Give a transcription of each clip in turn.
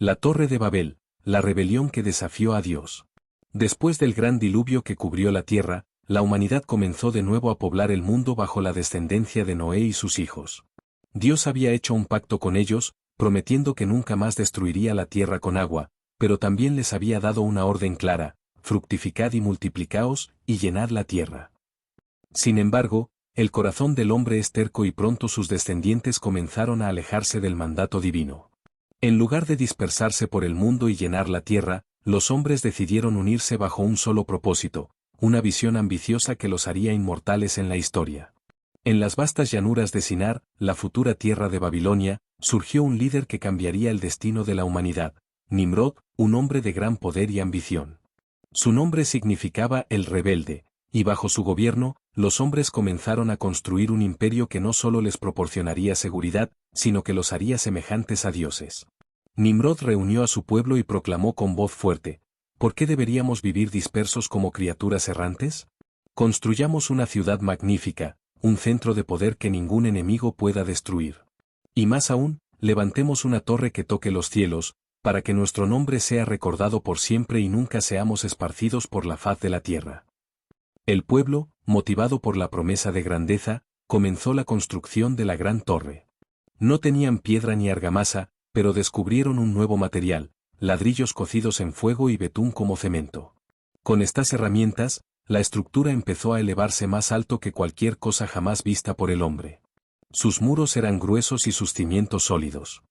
La Torre de Babel, la rebelión que desafió a Dios. Después del gran diluvio que cubrió la tierra, la humanidad comenzó de nuevo a poblar el mundo bajo la descendencia de Noé y sus hijos. Dios había hecho un pacto con ellos, prometiendo que nunca más destruiría la tierra con agua, pero también les había dado una orden clara: fructificad y multiplicaos, y llenad la tierra. Sin embargo, el corazón del hombre es terco y pronto sus descendientes comenzaron a alejarse del mandato divino. En lugar de dispersarse por el mundo y llenar la tierra, los hombres decidieron unirse bajo un solo propósito, una visión ambiciosa que los haría inmortales en la historia. En las vastas llanuras de Sinar, la futura tierra de Babilonia, surgió un líder que cambiaría el destino de la humanidad: Nimrod, un hombre de gran poder y ambición. Su nombre significaba el rebelde, y bajo su gobierno, los hombres comenzaron a construir un imperio que no solo les proporcionaría seguridad, sino que los haría semejantes a dioses. Nimrod reunió a su pueblo y proclamó con voz fuerte: ¿por qué deberíamos vivir dispersos como criaturas errantes? Construyamos una ciudad magnífica, un centro de poder que ningún enemigo pueda destruir. Y más aún, levantemos una torre que toque los cielos, para que nuestro nombre sea recordado por siempre y nunca seamos esparcidos por la faz de la tierra. El pueblo, motivado por la promesa de grandeza, comenzó la construcción de la gran torre. No tenían piedra ni argamasa, pero descubrieron un nuevo material: ladrillos cocidos en fuego y betún como cemento. Con estas herramientas, la estructura empezó a elevarse más alto que cualquier cosa jamás vista por el hombre. Sus muros eran gruesos y sus cimientos sólidos.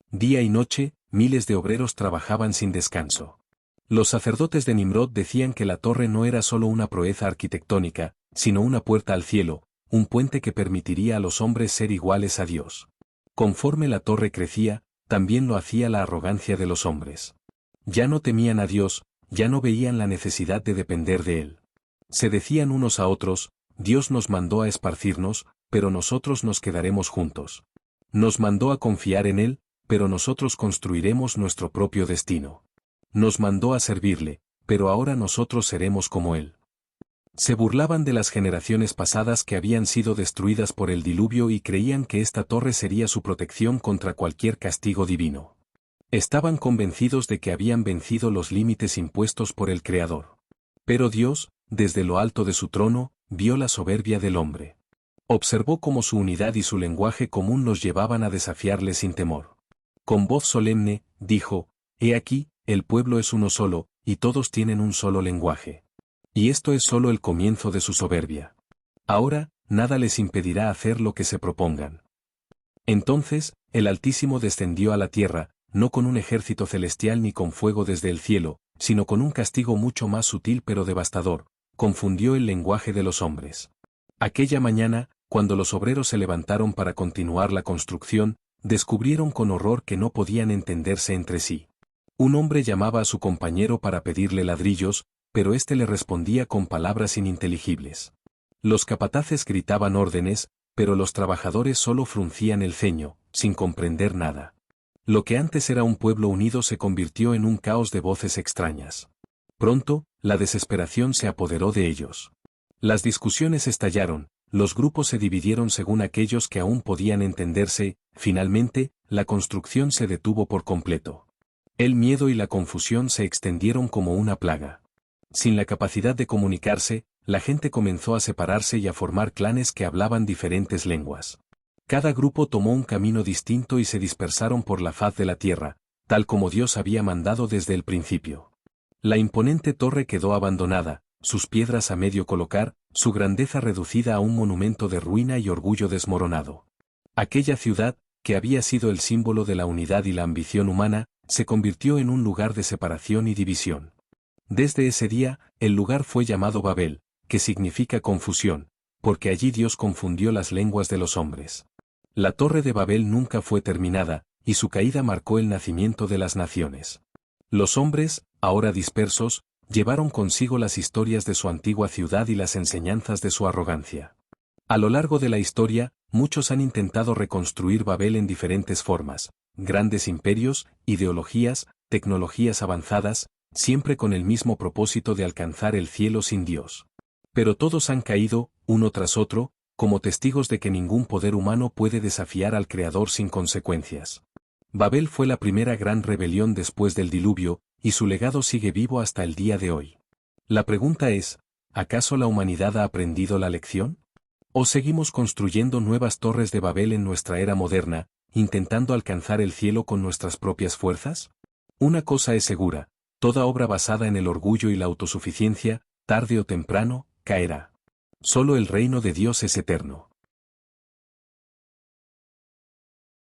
Día y noche, miles de obreros trabajaban sin descanso. Los sacerdotes de Nimrod decían que la torre no era solo una proeza arquitectónica, sino una puerta al cielo, un puente que permitiría a los hombres ser iguales a Dios. Conforme la torre crecía, también lo hacía la arrogancia de los hombres. Ya no temían a Dios, ya no veían la necesidad de depender de Él. Se decían unos a otros: Dios nos mandó a esparcirnos, pero nosotros nos quedaremos juntos. Nos mandó a confiar en Él, pero nosotros construiremos nuestro propio destino. Nos mandó a servirle, pero ahora nosotros seremos como Él. Se burlaban de las generaciones pasadas que habían sido destruidas por el diluvio y creían que esta torre sería su protección contra cualquier castigo divino. Estaban convencidos de que habían vencido los límites impuestos por el Creador. Pero Dios, desde lo alto de su trono, vio la soberbia del hombre. Observó cómo su unidad y su lenguaje común los llevaban a desafiarle sin temor. Con voz solemne, dijo: He aquí, el pueblo es uno solo, y todos tienen un solo lenguaje. Y esto es solo el comienzo de su soberbia. Ahora, nada les impedirá hacer lo que se propongan. Entonces, el Altísimo descendió a la tierra, no con un ejército celestial ni con fuego desde el cielo, sino con un castigo mucho más sutil pero devastador: confundió el lenguaje de los hombres. Aquella mañana, cuando los obreros se levantaron para continuar la construcción, descubrieron con horror que no podían entenderse entre sí. Un hombre llamaba a su compañero para pedirle ladrillos, pero éste le respondía con palabras ininteligibles. Los capataces gritaban órdenes, pero los trabajadores solo fruncían el ceño, sin comprender nada. Lo que antes era un pueblo unido se convirtió en un caos de voces extrañas. Pronto, la desesperación se apoderó de ellos. Las discusiones estallaron, los grupos se dividieron según aquellos que aún podían entenderse. Finalmente, la construcción se detuvo por completo. El miedo y la confusión se extendieron como una plaga. Sin la capacidad de comunicarse, la gente comenzó a separarse y a formar clanes que hablaban diferentes lenguas. Cada grupo tomó un camino distinto y se dispersaron por la faz de la tierra, tal como Dios había mandado desde el principio. La imponente torre quedó abandonada, sus piedras a medio colocar, su grandeza reducida a un monumento de ruina y orgullo desmoronado. Aquella ciudad, que había sido el símbolo de la unidad y la ambición humana, se convirtió en un lugar de separación y división. Desde ese día, el lugar fue llamado Babel, que significa confusión, porque allí Dios confundió las lenguas de los hombres. La torre de Babel nunca fue terminada, y su caída marcó el nacimiento de las naciones. Los hombres, ahora dispersos, llevaron consigo las historias de su antigua ciudad y las enseñanzas de su arrogancia. A lo largo de la historia, muchos han intentado reconstruir Babel en diferentes formas: grandes imperios, ideologías, tecnologías avanzadas, siempre con el mismo propósito de alcanzar el cielo sin Dios. Pero todos han caído, uno tras otro, como testigos de que ningún poder humano puede desafiar al Creador sin consecuencias. Babel fue la primera gran rebelión después del diluvio, y su legado sigue vivo hasta el día de hoy. La pregunta es, ¿acaso la humanidad ha aprendido la lección? ¿O seguimos construyendo nuevas torres de Babel en nuestra era moderna, intentando alcanzar el cielo con nuestras propias fuerzas? Una cosa es segura, toda obra basada en el orgullo y la autosuficiencia, tarde o temprano, caerá. Solo el reino de Dios es eterno.